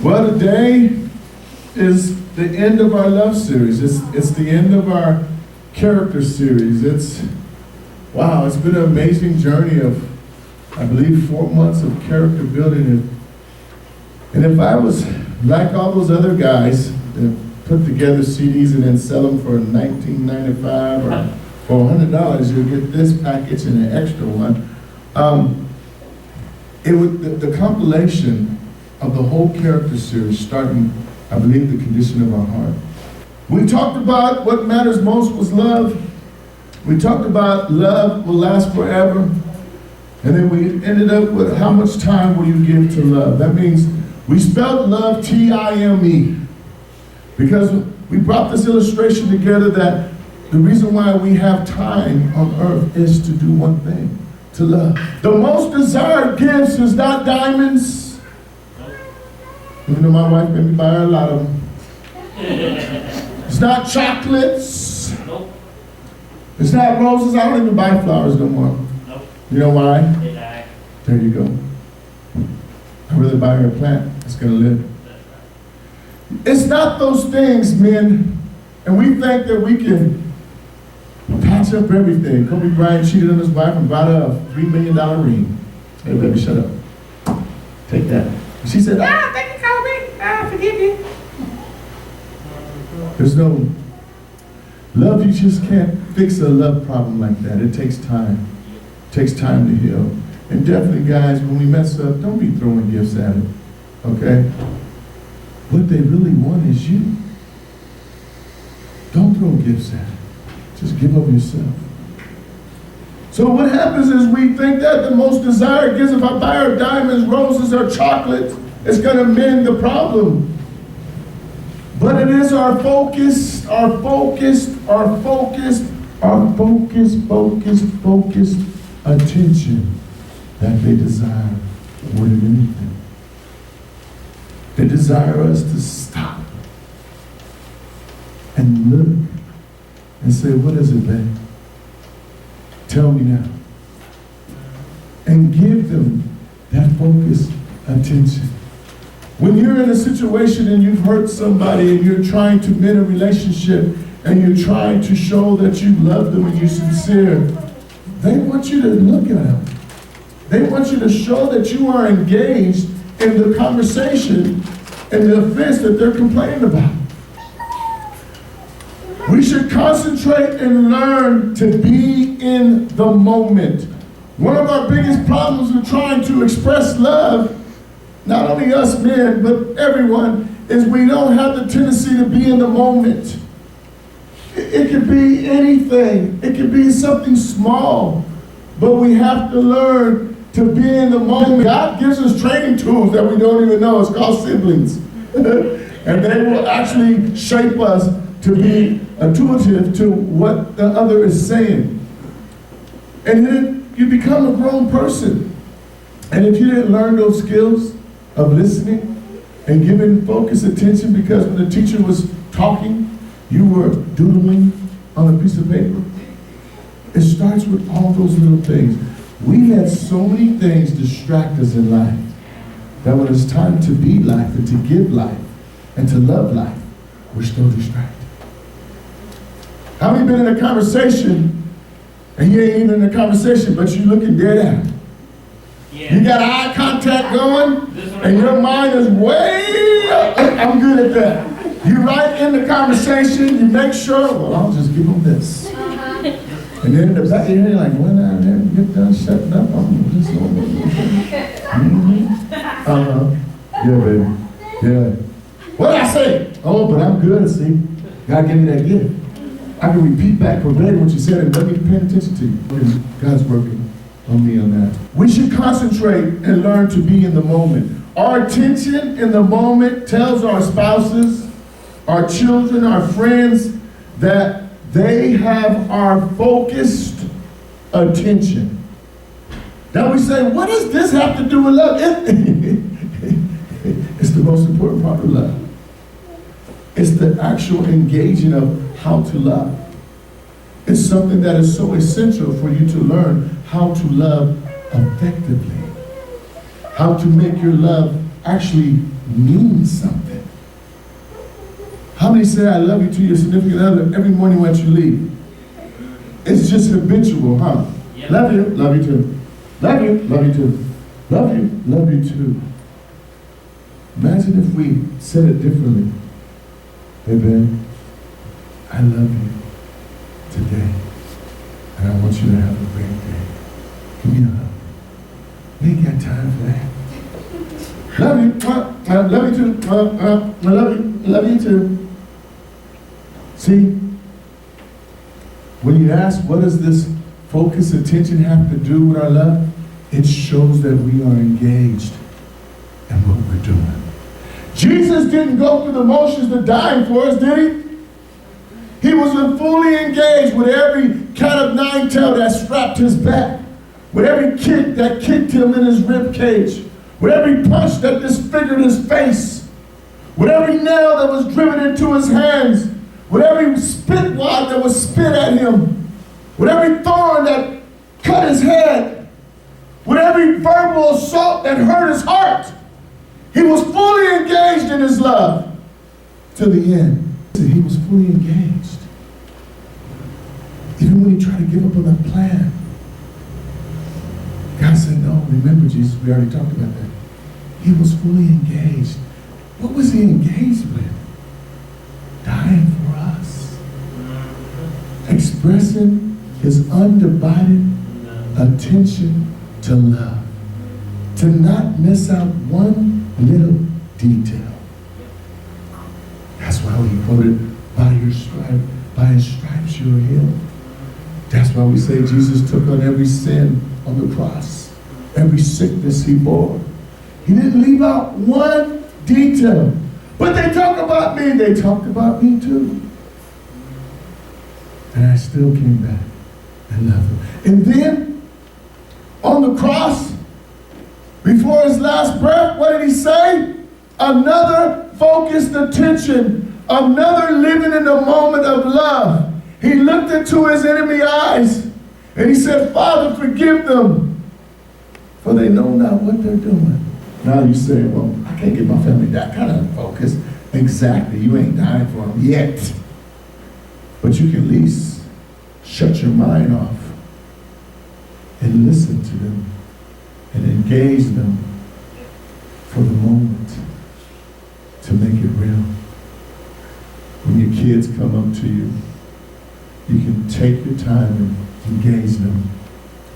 Well, today is the end of our love series. It's the end of our character series. It's been an amazing journey of, I believe, 4 months of character building. And if I was like all those other guys that put together CDs and then sell them for $19.95 or for $100, you'll get this package and an extra one. The compilation of the whole character series, starting, I believe, the condition of our heart. We talked about what matters most was love. We talked about love will last forever. And then we ended up with how much time will you give to love? That means we spelled love T-I-M-E, because we brought this illustration together that the reason why we have time on earth is to do one thing, to love. The most desired gifts is not diamonds, even though my wife made me buy her a lot of them. It's not chocolates. It's not roses. I don't even buy flowers no more. You know why? They die. There you go. I'd rather buy her a plant that's going to live. It's not those things, men. And we think that we can patch up everything. Kobe Bryant cheated on his wife and bought her a $3 million ring. Hey, baby, shut up. Take that. And she said, thank you, Kobe. Forgive me. There's no love. You just can't fix a love problem like that. It takes time. It takes time to heal. And definitely, guys, when we mess up, don't be throwing gifts at it. Okay? What they really want is you. Don't throw gifts at it. Just give up yourself. So what happens is we think that the most desired gifts, if I buy her diamonds, roses, or chocolates, it's going to mend the problem. But it is our focused attention that they desire more than anything. They desire us to stop and look and say, what is it, babe? Tell me now. And give them that focused attention. When you're in a situation and you've hurt somebody and you're trying to mend a relationship and you're trying to show that you love them and you're sincere, they want you to look at them. They want you to show that you are engaged in the conversation and the offense that they're complaining about. We should concentrate and learn to be in the moment. One of our biggest problems with trying to express love, not only us men, but everyone, is we don't have the tendency to be in the moment. It could be anything. It could be something small, but we have to learn to be in the moment. God gives us training tools that we don't even know. It's called siblings. And they will actually shape us to be intuitive to what the other is saying. And then you become a grown person. And if you didn't learn those skills of listening and giving focused attention, because when the teacher was talking, you were doodling on a piece of paper. It starts with all those little things. We let so many things distract us in life that when it's time to be life and to give life and to love life, we're still distracted. How many been in a conversation and you ain't even in a conversation, but you're looking dead at him? Yeah. You got eye contact going, and your mind is way up. I'm good at that. You right in the conversation, you make sure, well, I'll just give them this. And then in the back of your head, you're like, when I get done shutting up, I'm just Yeah, baby. Yeah. What did I say? Oh, but I'm good, see. God gave me that gift. I can repeat back verbatim what you said and let me pay attention to you. God's working on me on that. We should concentrate and learn to be in the moment. Our attention in the moment tells our spouses, our children, our friends that they have our focused attention. Now we say, what does this have to do with love? It's the most important part of love. It's the actual engaging of how to love. It's something that is so essential for you to learn how to love effectively. How to make your love actually means something. How many say I love you to your significant other every morning once you leave? It's just habitual, huh? Yeah. Love you too. Love you too. Love you too. Imagine if we said it differently. Hey Ben, I love you today. And I want you to have a great day. Give me a hug. We ain't got time for that. Love you. I love you too. I love you. I love you too. See, when you ask what does this focus, attention have to do with our love, it shows that we are engaged in what we're doing. Jesus didn't go through the motions of dying for us, did he? He was fully engaged with every cat of nine tail that strapped his back, with every kick that kicked him in his rib cage, with every punch that disfigured his face, with every nail that was driven into his hands, with every spit wad that was spit at him, with every thorn that cut his head, with every verbal assault that hurt his heart. He was fully engaged in his love to the end. He was fully engaged. Even when he tried to give up on the plan, God said, no, remember Jesus, we already talked about that. He was fully engaged. What was he engaged with? Dying for us. Expressing his undivided attention to love. To not miss out one little detail. That's why we quoted, by his stripes you are healed. That's why we say Jesus took on every sin on the cross. Every sickness he bore. He didn't leave out one detail. But they talk about me. They talked about me too. And I still came back and loved him. And then, on the cross, before his last breath, what did he say? Another focused attention. Another living in the moment of love. He looked into his enemy eyes and he said, Father, forgive them, for they know not what they're doing. Now you say, well, I can't get my family that kind of focus. Exactly, you ain't dying for them yet. But you can at least shut your mind off and listen to them and engage them for the moment to make it real. When your kids come up to you, you can take your time and engage them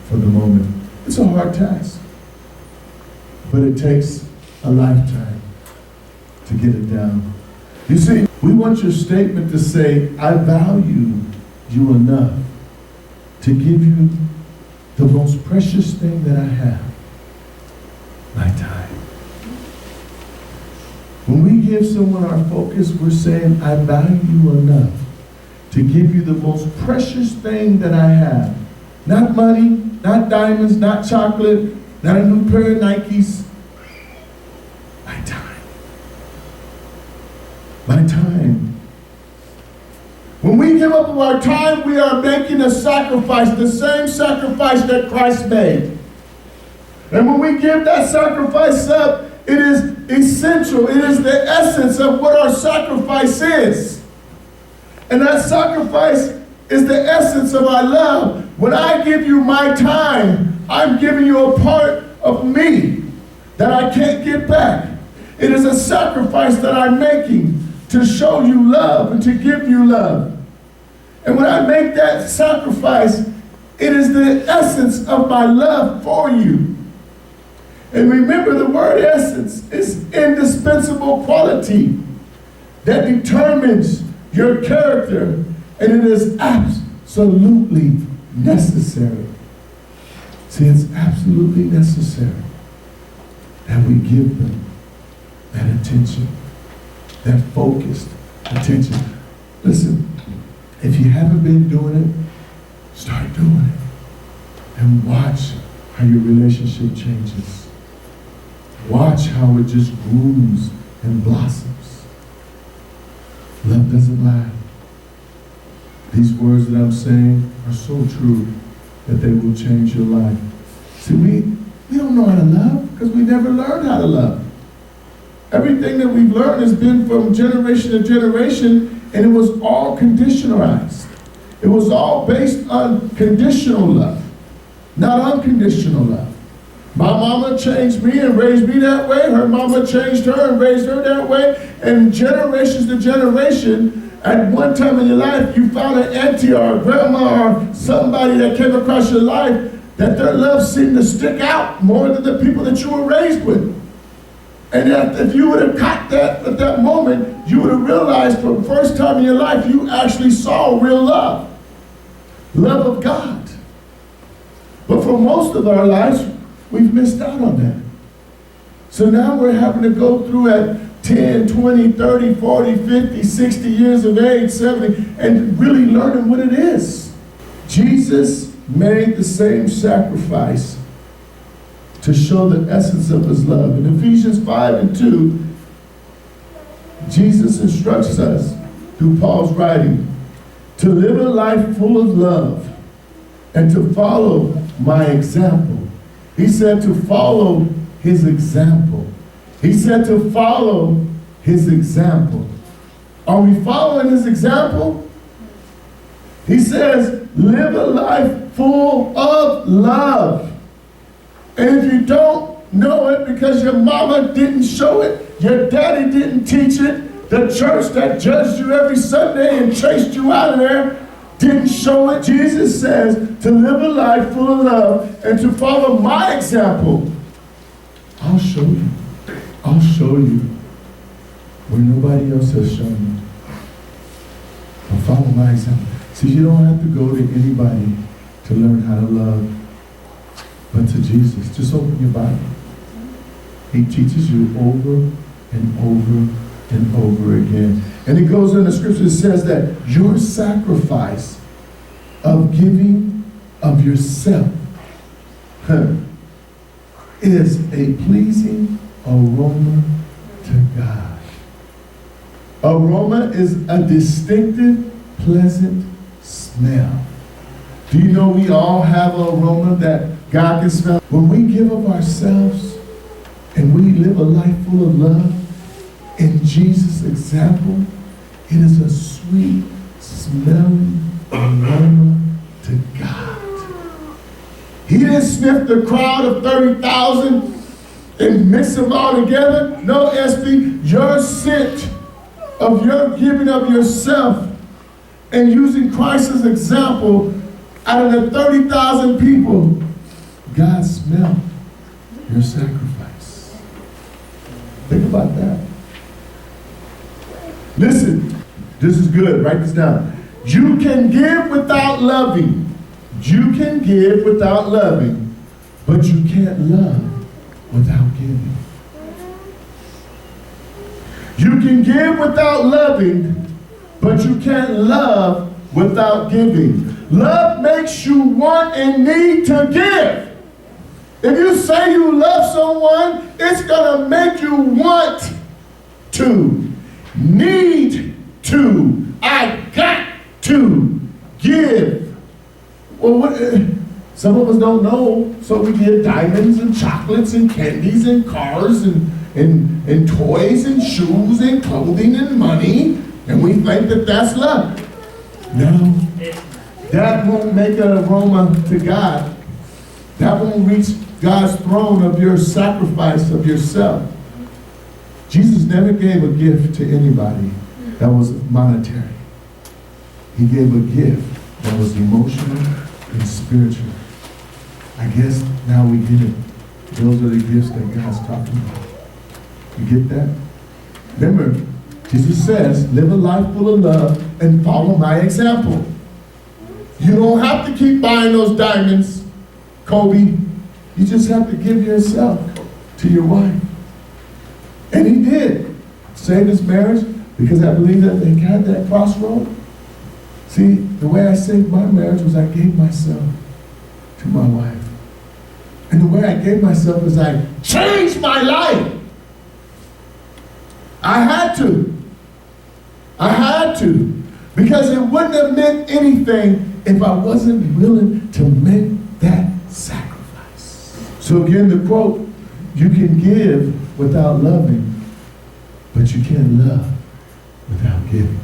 for the moment. It's a hard task, but it takes a lifetime to get it down. You see, we want your statement to say, I value you enough to give you the most precious thing that I have, my time. When we give someone our focus, we're saying, I value you enough to give you the most precious thing that I have. Not money, not diamonds, not chocolate, not a new pair of Nikes. My time. My time. When we give up our time, we are making a sacrifice, the same sacrifice that Christ made. And when we give that sacrifice up, it is essential. It is the essence of what our sacrifice is. And that sacrifice is the essence of our love. When I give you my time, I'm giving you a part of me that I can't get back. It is a sacrifice that I'm making to show you love and to give you love. And when I make that sacrifice, it is the essence of my love for you. And remember, the word essence is indispensable quality that determines your character, and it is absolutely necessary. See, it's absolutely necessary that we give them that attention, that focused attention. Listen, if you haven't been doing it, start doing it. And watch how your relationship changes. Watch how it just blooms and blossoms. Love doesn't lie. These words that I'm saying are so true that they will change your life. See, we don't know how to love because we never learned how to love. Everything that we've learned has been from generation to generation, and it was all conditionalized. It was all based on conditional love, not unconditional love. My mama changed me and raised me that way. Her mama changed her and raised her that way. And generations to generation, at one time in your life, you found an auntie or a grandma or somebody that came across your life that their love seemed to stick out more than the people that you were raised with. And if you would have caught that at that moment, you would have realized for the first time in your life, you actually saw real love. Love of God. But for most of our lives, we've missed out on that. So now we're having to go through at 10, 20, 30, 40, 50, 60 years of age, 70, and really learning what it is. Jesus made the same sacrifice to show the essence of his love. In Ephesians 5:2, Jesus instructs us, through Paul's writing, to live a life full of love and to follow my example. He said to follow his example. He said to follow his example. Are we following his example? He says, live a life full of love. And if you don't know it because your mama didn't show it, your daddy didn't teach it, the church that judged you every Sunday and chased you out of there didn't show it, Jesus says to live a life full of love and to follow my example. I'll show you. I'll show you where nobody else has shown you. I'll follow my example. See, you don't have to go to anybody to learn how to love, but to Jesus. Just open your Bible. He teaches you over and over and over again. And it goes in the scripture, it says that your sacrifice of giving of yourself is a pleasing aroma to God. Aroma is a distinctive, pleasant smell. Do you know we all have an aroma that God can smell? When we give of ourselves and we live a life full of love in Jesus' example, it is a sweet smelling aroma to God. He didn't sniff the crowd of 30,000 and mix them all together. No, SB, your scent of your giving of yourself and using Christ as example, out of the 30,000 people, God smelled your sacrifice. Think about that. Listen, this is good. Write this down. You can give without loving. You can give without loving, but you can't love without giving. You can give without loving, but you can't love without giving. Love makes you want and need to give. If you say you love someone, it's going to make you want to, need to, I got to give. Well, some of us don't know, so we get diamonds and chocolates and candies and cars and toys and shoes and clothing and money, and we think that that's love. No, that won't make an aroma to God. That won't reach God's throne of your sacrifice of yourself. Jesus never gave a gift to anybody that was monetary. He gave a gift that was emotional and spiritual. I guess now we get it. Those are the gifts that God's talking about. You get that? Remember, Jesus says, live a life full of love and follow my example. You don't have to keep buying those diamonds, Kobe. You just have to give yourself to your wife. And he did. Saved his marriage because I believe that they had that crossroad. See, the way I saved my marriage was I gave myself to my wife. And the way I gave myself is I changed my life. I had to. I had to. Because it wouldn't have meant anything if I wasn't willing to make that sacrifice. So again, the quote, you can give without loving, But you can't love without giving.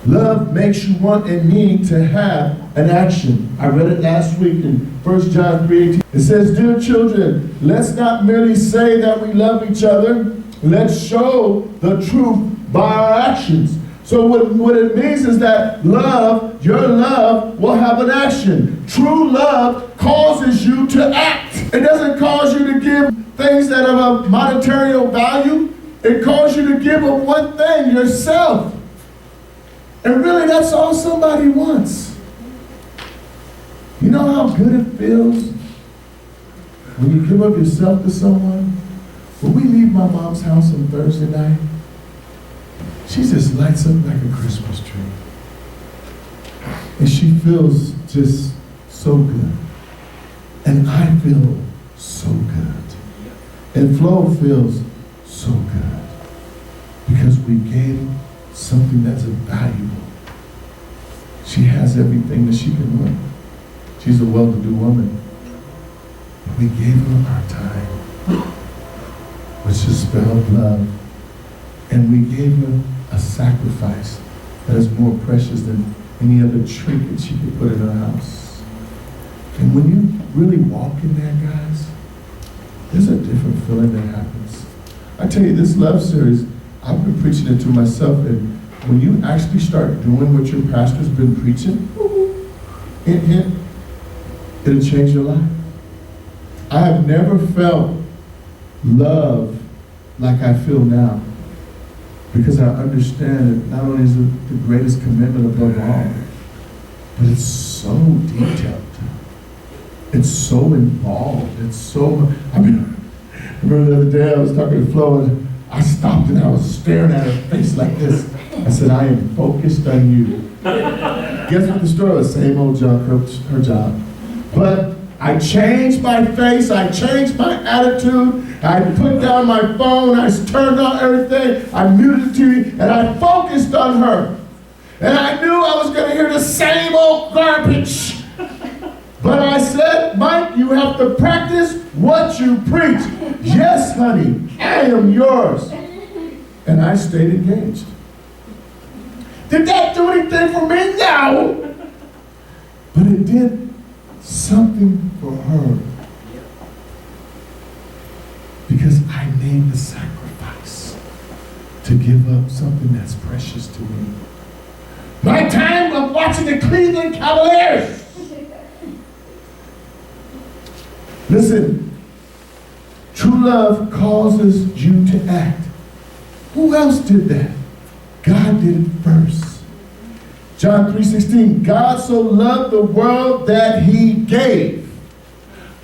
Love makes you want and need to have an action. I read it last week in 1 John 3:18. It says, "Dear children, let's not merely say that we love each other. Let's show the truth by our actions." So what it means is that love, your love, will have an action. True love causes you to act. It doesn't cause you to give things that are of monetary value. It calls you to give of one thing, yourself. And really, that's all somebody wants. You know how good it feels when you give up yourself to someone? When we leave my mom's house on Thursday night, she just lights up like a Christmas tree. And she feels just so good. And I feel so good. And Flo feels so good. Because we gave something that's valuable. She has everything that she can want. She's a well-to-do woman. And we gave her our time, which is spelled love. And we gave her a sacrifice that is more precious than any other trinket she could put in her house. And when you really walk in there, guys, there's a different feeling that happens. I tell you, this love series, I've been preaching it to myself, and when you actually start doing what your pastor's been preaching, it'll change your life. I have never felt love like I feel now, because I understand that not only is it the greatest commandment above all, but it's so detailed. It's so involved. It's so, I remember the other day I was talking to Flo, and I stopped and I was staring at her face like this. I said, "I am focused on you." Guess what the story was? Same old job, her job. But I changed my face, I changed my attitude, I put down my phone, I turned on everything, I muted the TV, and I focused on her. And I knew I was going to hear the same old garbage. But I said, "Mike, you have to practice what you preach." "Yes, honey, I am yours." And I stayed engaged. Did that do anything for me? No. But it did something for her. Because I made the sacrifice to give up something that's precious to me. My time of watching the Cleveland Cavaliers. Listen, true love causes you to act. Who else did that? God did it first. John 3:16, God so loved the world that he gave.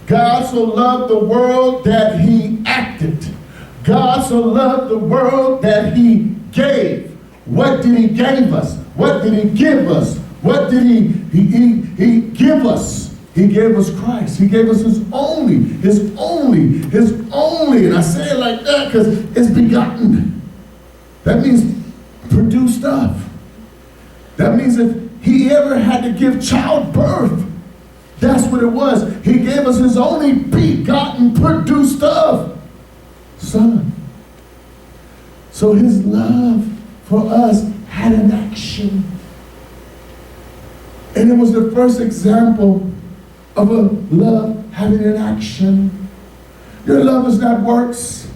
God so loved the world that he acted. God so loved the world that he gave. What did he give us? What did he give us? What did he give us? He gave us Christ. He gave us his only. And I say it like that because it's begotten. That means produced of. That means if he ever had to give childbirth, that's what it was. He gave us his only begotten, produced of Son. So his love for us had an action. And it was the first example of a love having an action. Your love is not works.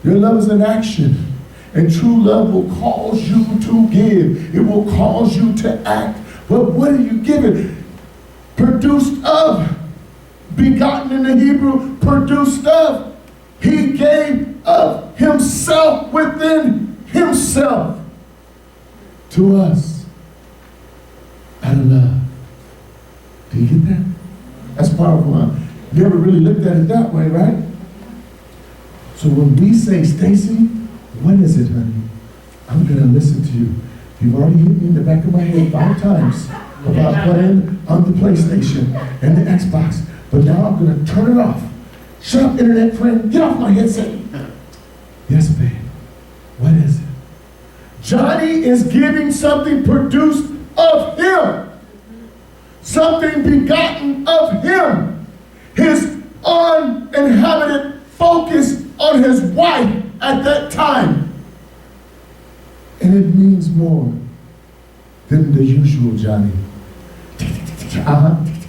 Your love is an action. And true love will cause you to give. It will cause you to act. But what are you giving? Produced of. Begotten in the Hebrew, produced of. He gave of himself within himself to us out of love. Do you get that? That's powerful, huh? You ever really looked at it that way, right? So when we say, "Stacy, what is it, honey?" I'm going to listen to you. You've already hit me in the back of my head 5 times about playing on the PlayStation and the Xbox. But now I'm going to turn it off. Shut up, internet friend. Get off my headset. Yes, babe. What is it? Johnny is giving something produced of him. Something begotten of him. His uninhabited focus on his wife at that time. And it means more than the usual Johnny.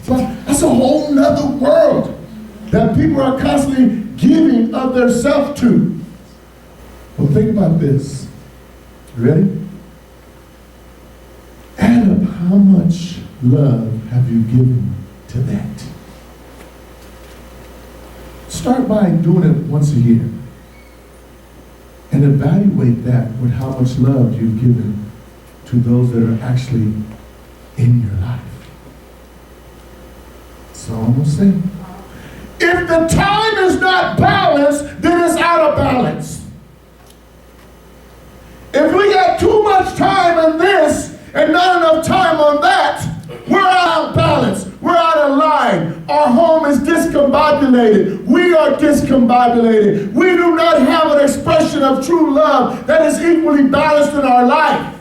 But that's a whole nother world that people are constantly giving of their self to. Well, think about this. You ready? Add up how much love have you given to that. Start by doing it once a year. And evaluate that with how much love you've given to those that are actually in your life. So I'm going to say, if the time is not balanced, then it's out of balance. If we got too much time on this and not enough time on that, we're out of balance. We're out of line. Our home is discombobulated. We are discombobulated. We do not have an expression of true love that is equally balanced in our life.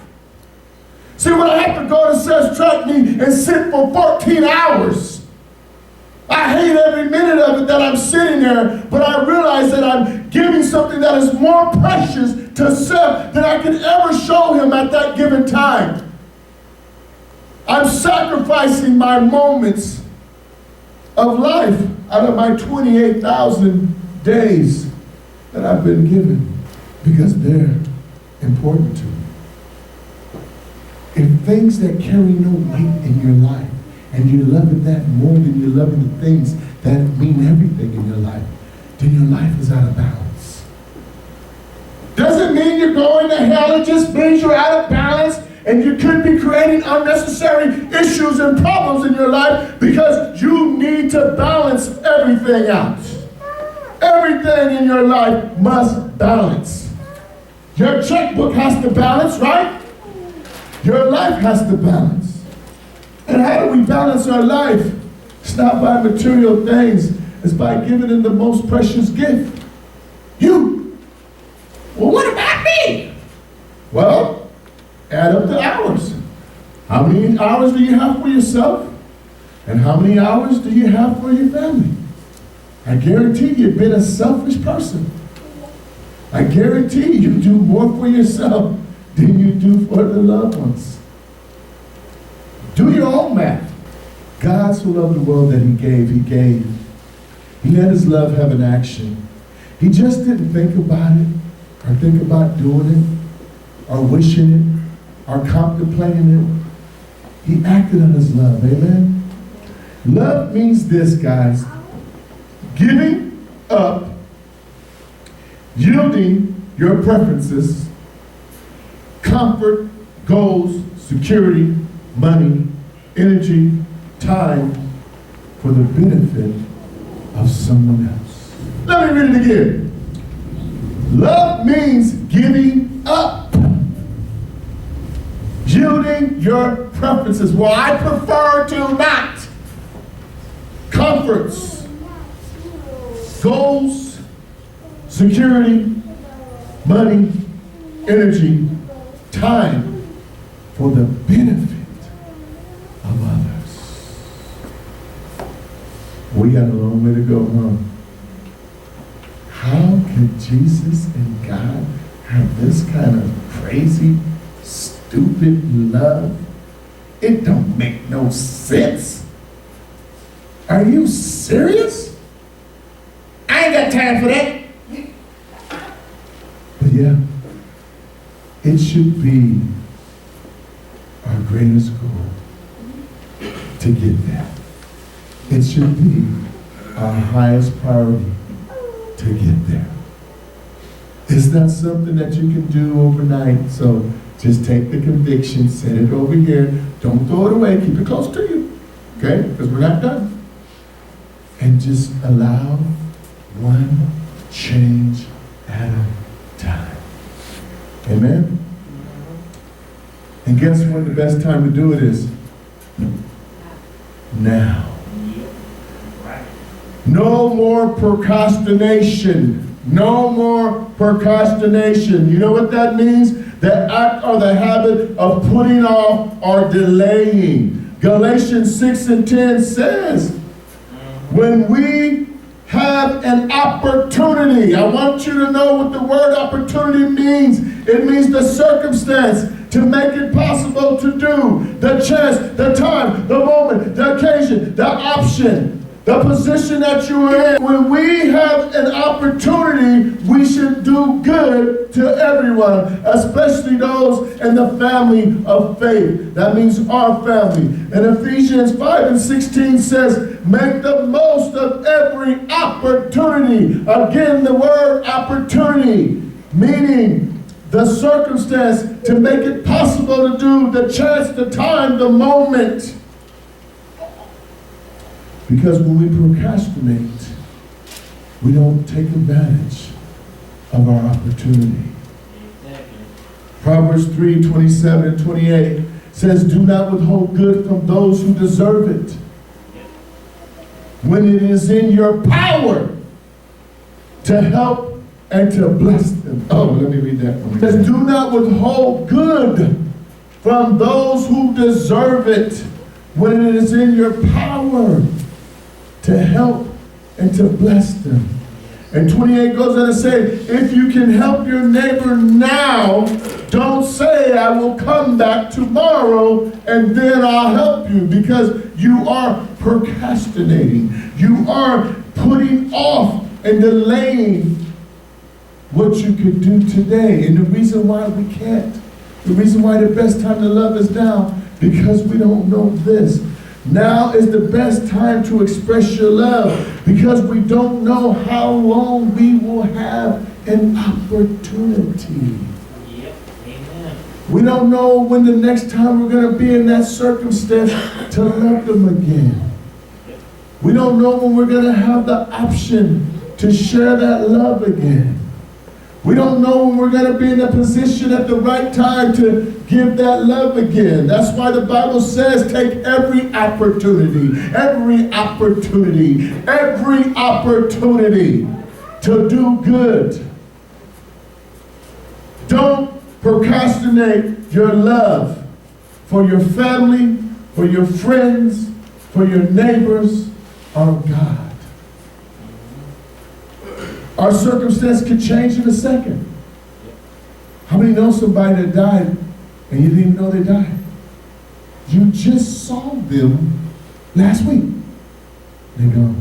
See, when I have to go to Seth's track meet and sit for 14 hours, I hate every minute of it that I'm sitting there, but I realize that I'm giving something that is more precious to Seth than I could ever show him at that given time. I'm sacrificing my moments of life out of my 28,000 days that I've been given because they're important to me. If things that carry no weight in your life and you're loving that more than you're loving the things that mean everything in your life, then your life is out of balance. Doesn't mean you're going to hell, it just means you're out of balance. And you could be creating unnecessary issues and problems in your life because you need to balance everything out. Everything in your life must balance. Your checkbook has to balance, right? Your life has to balance. And how do we balance our life? It's not by material things. It's by giving them the most precious gift. You. Well, what about me? Well, add up the hours. How many hours do you have for yourself? And how many hours do you have for your family? I guarantee you've been a selfish person. I guarantee you do more for yourself than you do for the loved ones. Do your own math. God so loved the world that he gave. He let his love have an action. He just didn't think about it or think about doing it or wishing it or contemplating it. He acted on his love, amen? Love means this, guys. Giving up, yielding your preferences, comfort, goals, security, money, energy, time for the benefit of someone else. Let me read it again. Love means giving up. Yielding your preferences. Well, I prefer to not. Comforts, goals, security, money, energy, time for the benefit of others. We got a long way to go, huh? How can Jesus and God have this kind of crazy, stupid love? It don't make no sense. Are you serious? I ain't got time for that. But yeah, it should be our greatest goal to get that. It should be our highest priority to get there. It's not something that you can do overnight, so just take the conviction, set it over here. Don't throw it away. Keep it close to you, okay? Because we're not done. And just allow one change at a time. Amen? And guess when the best time to do it is? Now. No more procrastination. No more procrastination. You know what that means? The act or the habit of putting off or delaying. Galatians 6:10 says, when we have an opportunity. I want you to know what the word opportunity means. It means the circumstance to make it possible to do, the chance, the time, the moment, the occasion, the option, the position that you are in. When we have an opportunity, we should do good to everyone, especially those in the family of faith. That means our family. And Ephesians 5:16 says, make the most of every opportunity. Again, the word opportunity, meaning the circumstance to make it possible to do, the chance, the time, the moment. Because when we procrastinate, we don't take advantage of our opportunity. Proverbs 3:27 and 28 says, do not withhold good from those who deserve it, when it is in your power to help and to bless them. Oh, let me read that one. It says, do not withhold good from those who deserve it, when it is in your power to help and to bless them. And 28 goes on to say, if you can help your neighbor now, don't say I will come back tomorrow and then I'll help you, because you are procrastinating. You are putting off and delaying what you could do today. And the reason why we can't, the reason why the best time to love is now, because we don't know this. Now is the best time to express your love, because we don't know how long we will have an opportunity. Yep. Amen. We don't know when the next time we're going to be in that circumstance to love them again. We don't know when we're going to have the option to share that love again. We don't know when we're going to be in a position at the right time to give that love again. That's why the Bible says take every opportunity to do good. Don't procrastinate your love for your family, for your friends, for your neighbors, or God. Our circumstance could change in a second. How many know somebody that died and you didn't even know they died? You just saw them last week. They go.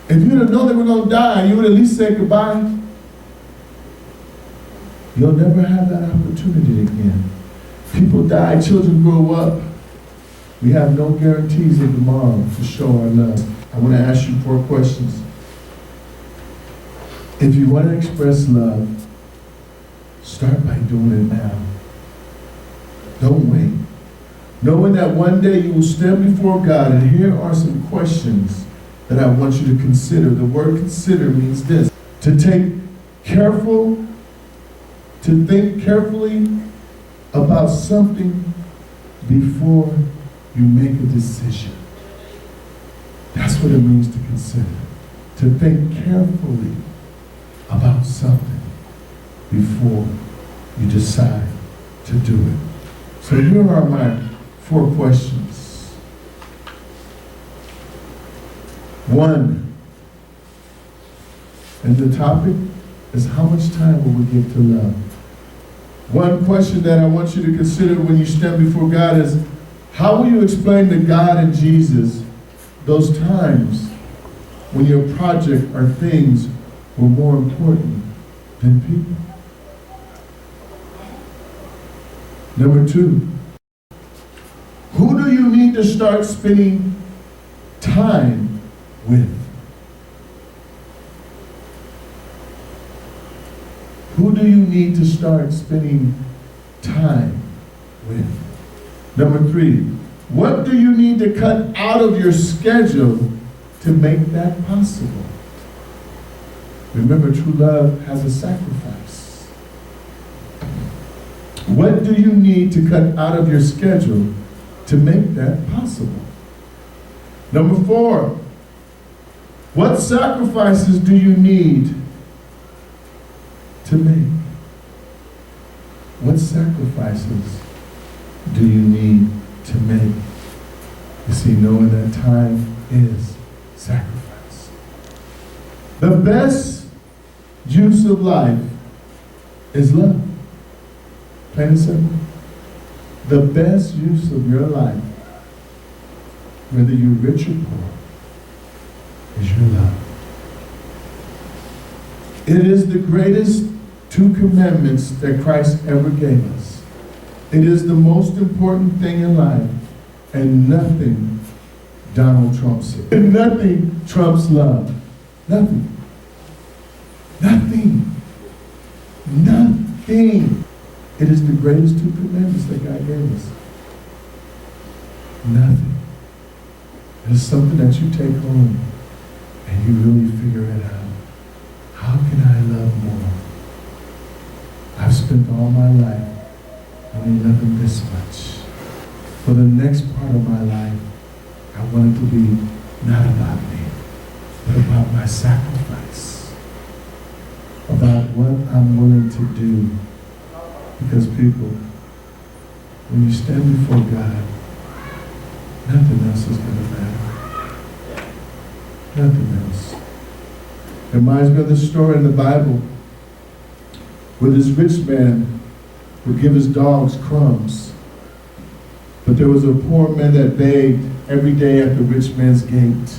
If you'd have known they were going to die, you would at least say goodbye. You'll never have that opportunity again. People die, children grow up. We have no guarantees of tomorrow to show our love. I want to ask you 4 questions. If you want to express love, start by doing it now. Don't wait. Knowing that one day you will stand before God, and here are some questions that I want you to consider. The word consider means this: to think carefully about something before you make a decision. That's what it means to consider. To think carefully about something before you decide to do it. So here are my 4 questions. 1, and the topic is how much time will we give to love? One question that I want you to consider when you stand before God is, how will you explain to God and Jesus those times when your project or things were more important than people? Number 2, who do you need to start spending time with? Who do you need to start spending time with? Number 3, what do you need to cut out of your schedule to make that possible? Remember, true love has a sacrifice. What do you need to cut out of your schedule to make that possible? Number 4, what sacrifices do you need to make? What sacrifices do you need to make? You see, knowing that time is sacrifice. The best use of life is love. Plain and simple. The best use of your life, whether you're rich or poor, is your love. It is the greatest two commandments that Christ ever gave us. It is the most important thing in life, and nothing Donald Trump said. Nothing trumps love. Nothing. Nothing. Nothing. It is the greatest two commandments that God gave us. Nothing. It is something that you take home and you really figure it out. How can I love more? I've spent all my life only loving this much. For the next part of my life, I want it to be not about me, but about my sacrifice. About what I'm willing to do. Because people, when you stand before God, nothing else is going to matter. Nothing else. It reminds me of the story in the Bible where this rich man would give his dogs crumbs. But there was a poor man that begged every day at the rich man's gate.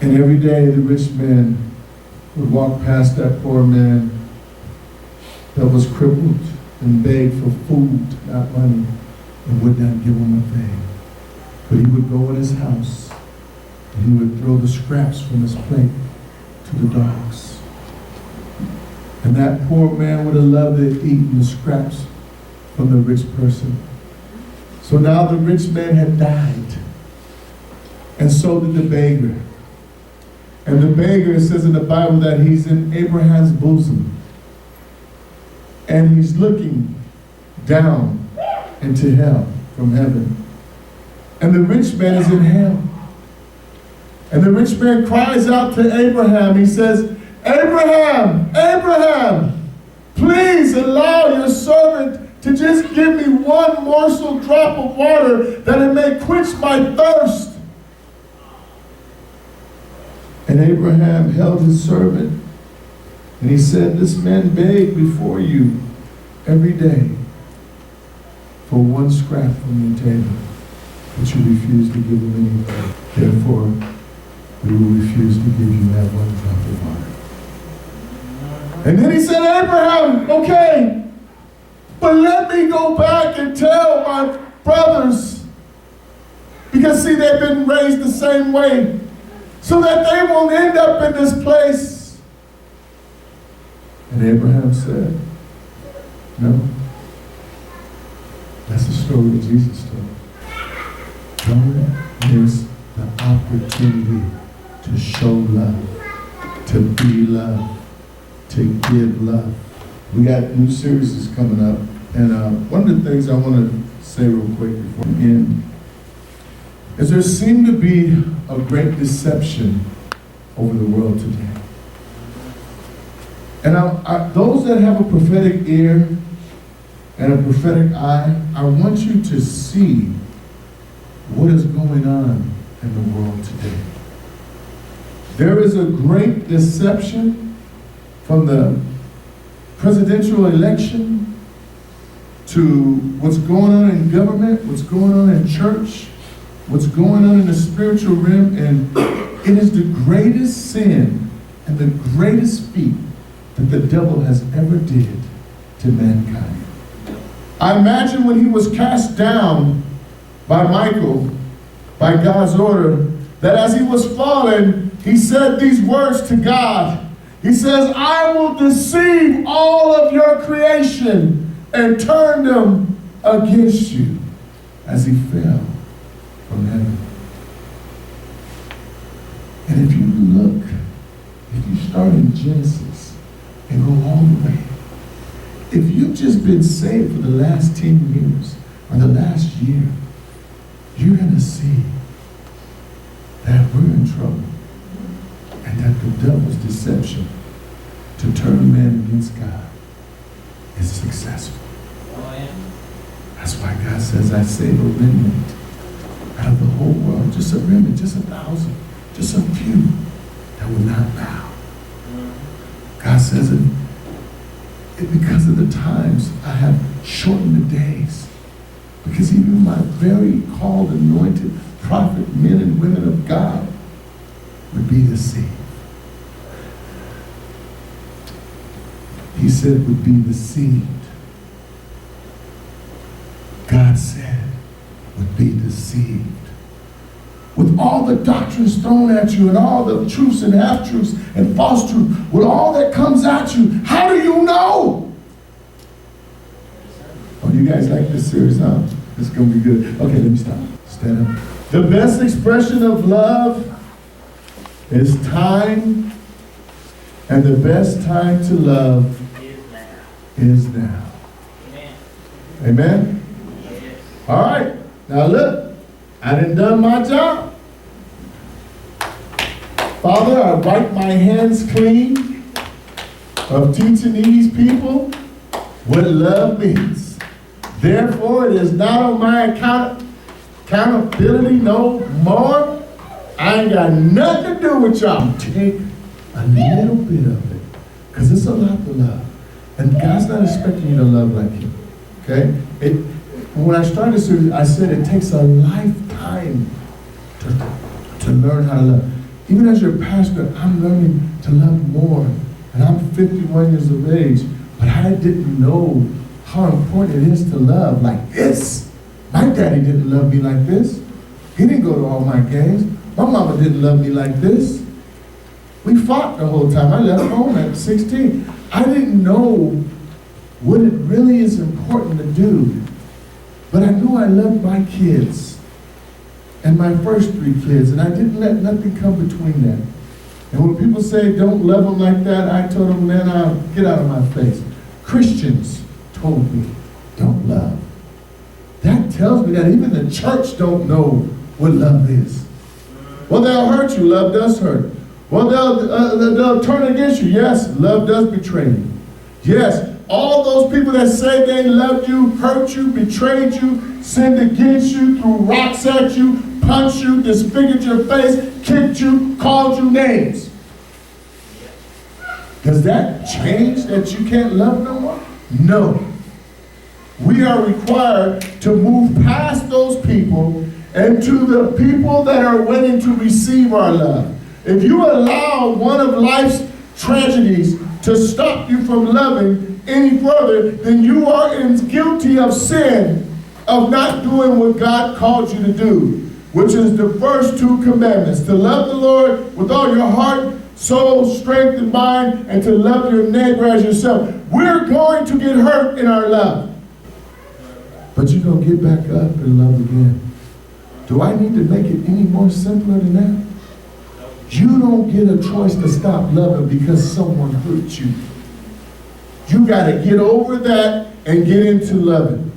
And every day the rich man would walk past that poor man that was crippled and begged for food, not money, and would not give him a thing. But he would go in his house and he would throw the scraps from his plate to the dogs. And that poor man would have loved to have eaten the scraps from the rich person. So now the rich man had died. And so did the beggar. And the beggar, it says in the Bible that he's in Abraham's bosom. And he's looking down into hell from heaven. And the rich man is in hell. And the rich man cries out to Abraham. He says, Abraham, Abraham, please allow your servant to just give me one morsel drop of water that it may quench my thirst. And Abraham held his servant and he said, this man begged before you every day for one scrap from your table, but you refused to give him anything. Therefore, we will refuse to give you that one drop of water. And then he said, Abraham, okay, but let me go back and tell my brothers, because see, they've been raised the same way, so that they won't end up in this place. And Abraham said, no. That's the story that Jesus told. Don't miss the opportunity to show love, to be love, to give love. We got new series coming up, and one of the things I want to say real quick before we end is there seemed to be a great deception over the world today. And those that have a prophetic ear and a prophetic eye, I want you to see what is going on in the world today. There is a great deception from the presidential election to what's going on in government, what's going on in church, what's going on in the spiritual realm, and it is the greatest sin and the greatest feat that the devil has ever did to mankind. I imagine when he was cast down by Michael, by God's order, that as he was falling, he said these words to God. He says, I will deceive all of your creation and turn them against you, as he fell from heaven. And if you look, if you start in Genesis and go all the way, if you've just been saved for the last 10 years or the last year, you're going to see that we're in trouble and that the devil's deception to turn man against God is successful. Oh, yeah. That's why God says, I save a remnant out of the whole world. Just a remnant, just 1,000, just a few that will not bow. God says because of the times, I have shortened the days. Because even my very called, anointed prophet, men and women of God, would be deceived. He said would be deceived. God said would be deceived. With all the doctrines thrown at you and all the truths and half-truths and false truths, with all that comes at you, how do you know? Oh, you guys like this series, huh? It's going to be good. Okay, let me stop. Stand up. The best expression of love is time, and the best time to love is now. Amen. Amen? Yes. All right. Now look. I done my job. Father, I wipe my hands clean of teaching these people what love means. Therefore, it is not on my accountability no more. I ain't got nothing to do with y'all. Take a little bit of it, because it's a lot to love. And God's not expecting you to love like him. Okay? When I started this series, I said it takes a lifetime to learn how to love. Even as your pastor, I'm learning to love more. And I'm 51 years of age, but I didn't know how important it is to love like this. My daddy didn't love me like this. He didn't go to all my games. My mama didn't love me like this. We fought the whole time. I left home at 16. I didn't know what it really is important to do. But I knew I loved my kids and my first 3 kids, and I didn't let nothing come between that. And when people say, don't love them like that, I told them, man, I'll get out of my face. Christians told me, don't love. That tells me that even the church don't know what love is. Well, they'll hurt you. Love does hurt. Well, they'll turn against you. Yes, love does betray you. Yes, all those people that say they loved you, hurt you, betrayed you, sinned against you, threw rocks at you, punched you, disfigured your face, kicked you, called you names. Does that change that you can't love no more? No. We are required to move past those people and to the people that are waiting to receive our love. If you allow one of life's tragedies to stop you from loving any further, then you are guilty of sin, of not doing what God called you to do, which is the first 2 commandments: to love the Lord with all your heart, soul, strength, and mind, and to love your neighbor as yourself. We're going to get hurt in our love, but you're going to get back up and love again. Do I need to make it any more simpler than that? You don't get a choice to stop loving because someone hurt you. You got to get over that and get into loving.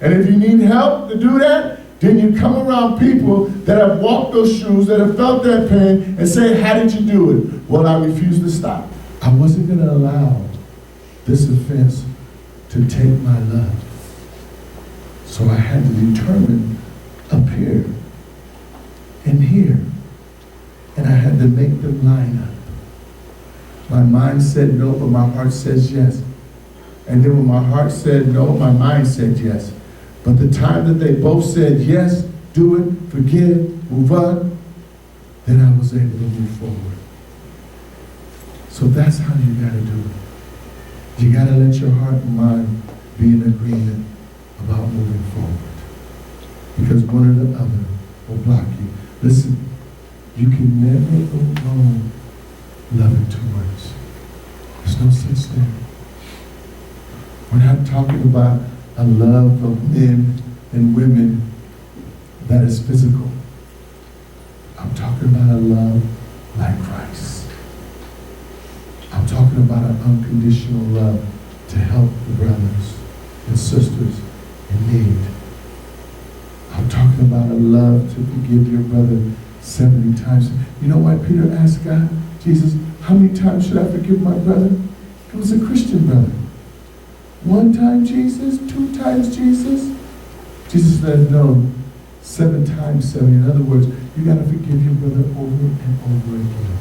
And if you need help to do that, then you come around people that have walked those shoes, that have felt that pain, and say, how did you do it? Well, I refuse to stop. I wasn't going to allow this offense to take my love. So I had to determine up here and here. And I had to make them line up. My mind said no, but my heart says yes. And then when my heart said no, my mind said yes. But the time that they both said yes, do it, forgive, move on, then I was able to move forward. So that's how you got to do it. You got to let your heart and mind be in agreement about moving forward. Because one or the other will block you. Listen, you can never go wrong loving too much. There's no such thing. We're not talking about a love of men and women that is physical. I'm talking about a love like Christ. I'm talking about an unconditional love to help the brothers and sisters in need. I'm talking about a love to forgive your brother 70 times. You know why Peter asked God, Jesus, how many times should I forgive my brother? It was a Christian brother. 1 time, Jesus? 2 times, Jesus? Jesus said, no, 7 times 70. In other words, you got to forgive your brother over and over again.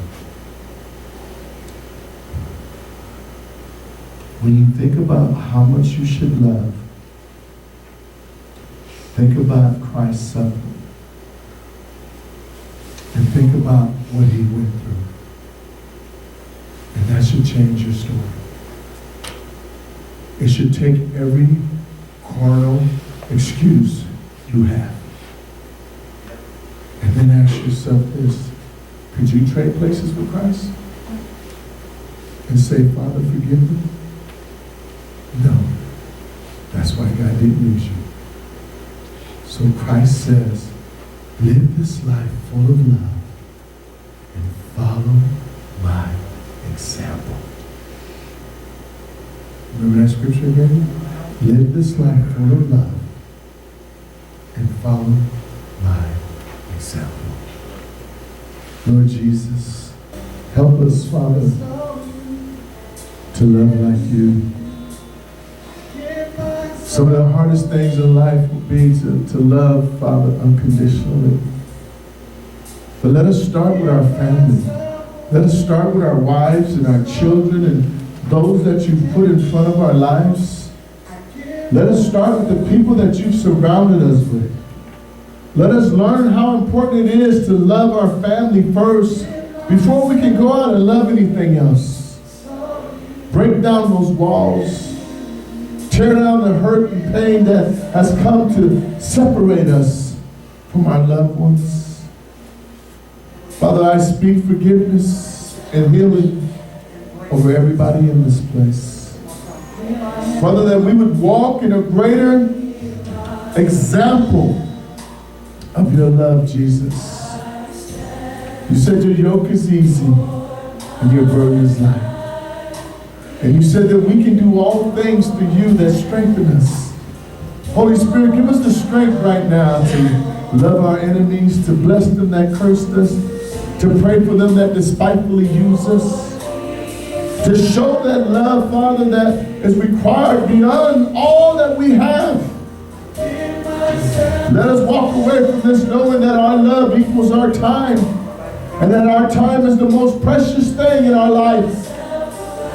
when you think about how much you should love, think about Christ's suffering. And think about what he went through. And that should change your story. It should take every carnal excuse you have. And then ask yourself this: could you trade places with Christ? And say, Father, forgive me? No. That's why God didn't use you. So Christ says, live this life full of love and follow my example. Remember that scripture again? Live this life full of love and follow my example. Lord Jesus, help us, Father, to love like you. Some of the hardest things in life will be to love, Father, unconditionally. But let us start with our family. Let us start with our wives and our children and those that you've put in front of our lives. Let us start with the people that you've surrounded us with. Let us learn how important it is to love our family first before we can go out and love anything else. Break down those walls. Tear down the hurt and pain that has come to separate us from our loved ones. Father, I speak forgiveness and healing over everybody in this place. Father, that we would walk in a greater example of your love, Jesus. You said your yoke is easy and your burden is light. And you said that we can do all things through you that strengthen us. Holy Spirit, give us the strength right now to love our enemies, to bless them that cursed us, to pray for them that despitefully use us, to show that love, Father, that is required beyond all that we have. Let us walk away from this knowing that our love equals our time, and that our time is the most precious thing in our life.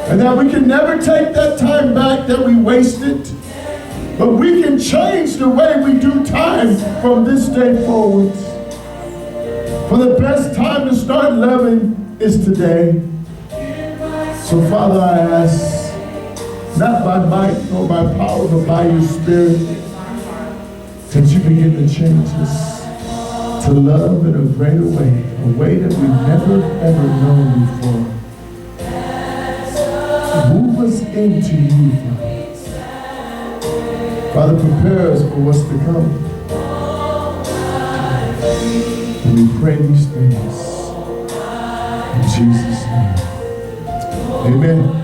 And that we can never take that time back that we wasted. But we can change the way we do time from this day forward. For the best time to start loving is today. So Father, I ask, not by might nor by power, but by your Spirit, that you begin to change us to love in a greater way, a way that we've never ever known before. Move us into you, Father. Father, prepare us for what's to come. And we pray these things in Jesus' name. Amen.